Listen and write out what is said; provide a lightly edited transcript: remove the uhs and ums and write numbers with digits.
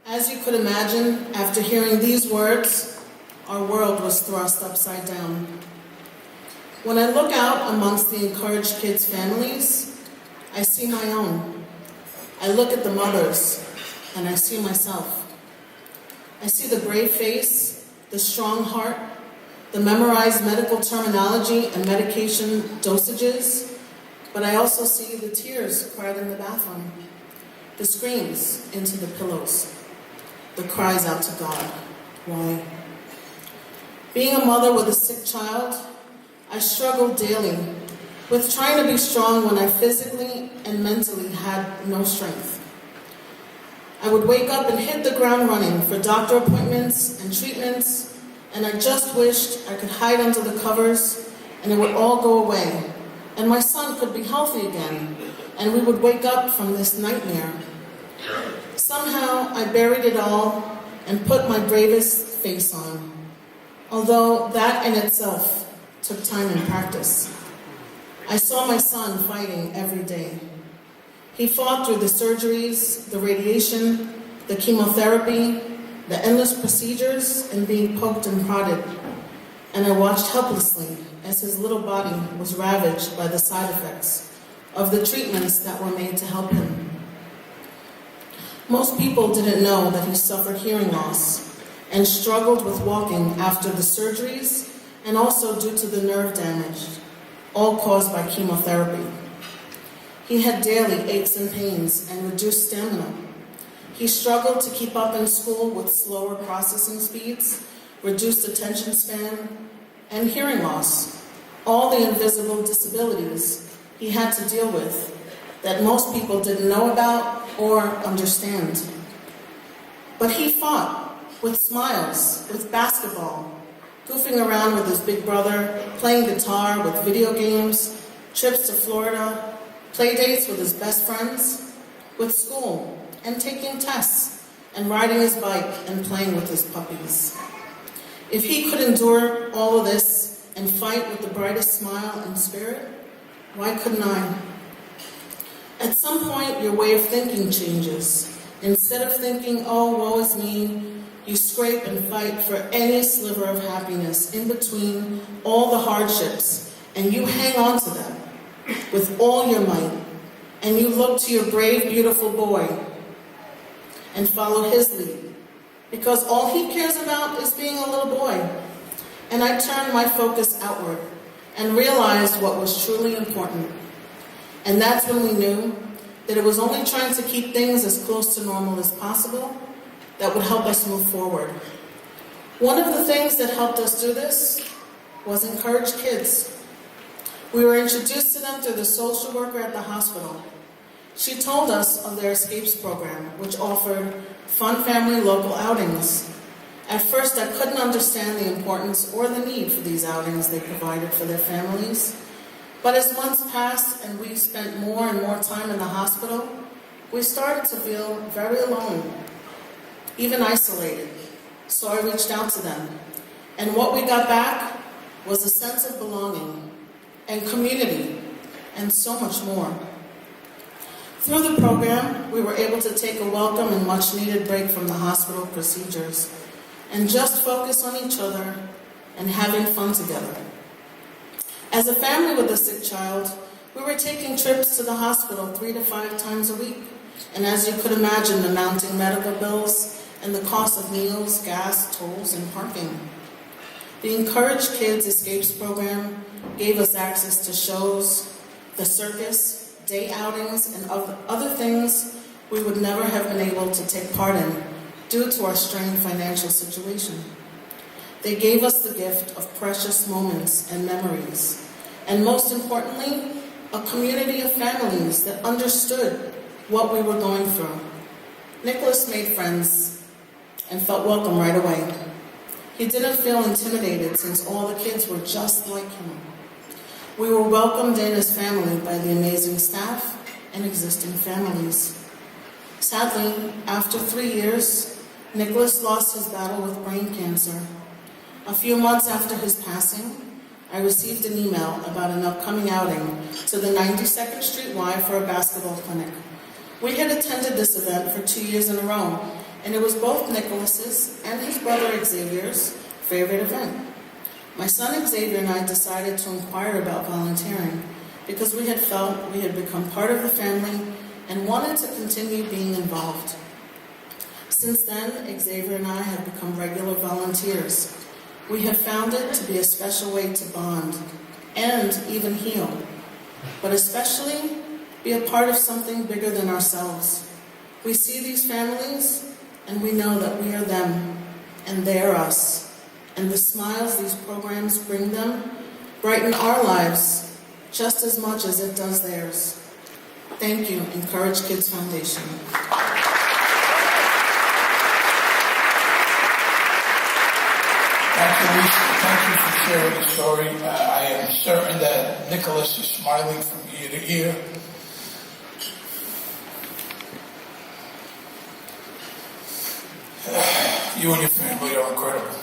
As you could imagine, after hearing these words, our world was thrust upside down. When I look out amongst the enCourage kids' families, I see my own. I look at the mothers, and I see myself. I see the brave face, the strong heart, the memorized medical terminology and medication dosages, but I also see the tears cried in the bathroom, the screams into the pillows, the cries out to God. Why? Being a mother with a sick child, I struggled daily with trying to be strong when I physically and mentally had no strength. I would wake up and hit the ground running for doctor appointments and treatments, and I just wished I could hide under the covers and it would all go away, and my son could be healthy again, and we would wake up from this nightmare. Somehow I buried it all and put my bravest face on, although that in itself took time and practice. I saw my son fighting every day. He fought through the surgeries, the radiation, the chemotherapy, the endless procedures, and being poked and prodded. And I watched helplessly as his little body was ravaged by the side effects of the treatments that were made to help him. Most people didn't know that he suffered hearing loss and struggled with walking after the surgeries and also due to the nerve damage, all caused by chemotherapy. He had daily aches and pains and reduced stamina. He struggled to keep up in school with slower processing speeds, reduced attention span, and hearing loss, all the invisible disabilities he had to deal with that most people didn't know about or understand. But he fought with smiles, with basketball, goofing around with his big brother, playing guitar, with video games, trips to Florida, play dates with his best friends, with school, and taking tests, and riding his bike and playing with his puppies. If he could endure all of this and fight with the brightest smile and spirit, why couldn't I? At some point, your way of thinking changes. Instead of thinking, oh, woe is me, you scrape and fight for any sliver of happiness in between all the hardships, and you hang on to them with all your might, and you look to your brave, beautiful boy and follow his lead, because all he cares about is being a little boy. And I turned my focus outward and realized what was truly important. And that's when we knew that it was only trying to keep things as close to normal as possible that would help us move forward. One of the things that helped us do this was enCourage Kids. We were introduced to them through the social worker at the hospital. She told us of their Escapes program, which offered fun family local outings. At first, I couldn't understand the importance or the need for these outings they provided for their families. But as months passed and we spent more and more time in the hospital, we started to feel very alone, even isolated. So I reached out to them. And what we got back was a sense of belonging and community and so much more. Through the program, we were able to take a welcome and much-needed break from the hospital procedures and just focus on each other and having fun together. As a family with a sick child, we were taking trips to the hospital 3 to 5 times a week. And as you could imagine, the mounting medical bills and the cost of meals, gas, tolls, and parking. The enCourage Kids Escapes program gave us access to shows, the circus, day outings, and other things we would never have been able to take part in due to our strained financial situation. They gave us the gift of precious moments and memories, and most importantly, a community of families that understood what we were going through. Nicholas made friends and felt welcome right away. He didn't feel intimidated since all the kids were just like him. We were welcomed in as family by the amazing staff and existing families. Sadly, after 3 years, Nicholas lost his battle with brain cancer. A few months after his passing, I received an email about an upcoming outing to the 92nd Street Y for a basketball clinic. We had attended this event for 2 years in a row, and it was both Nicholas's and his brother Xavier's favorite event. My son Xavier and I decided to inquire about volunteering because we had felt we had become part of the family and wanted to continue being involved. Since then, Xavier and I have become regular volunteers. We have found it to be a special way to bond and even heal, but especially be a part of something bigger than ourselves. We see these families and we know that we are them and they are us. And the smiles these programs bring them brighten our lives just as much as it does theirs. Thank you, enCourage Kids Foundation. Thank you, Lisa. Thank you for sharing the story. I am certain that Nicholas is smiling from ear to ear. You and your family are incredible.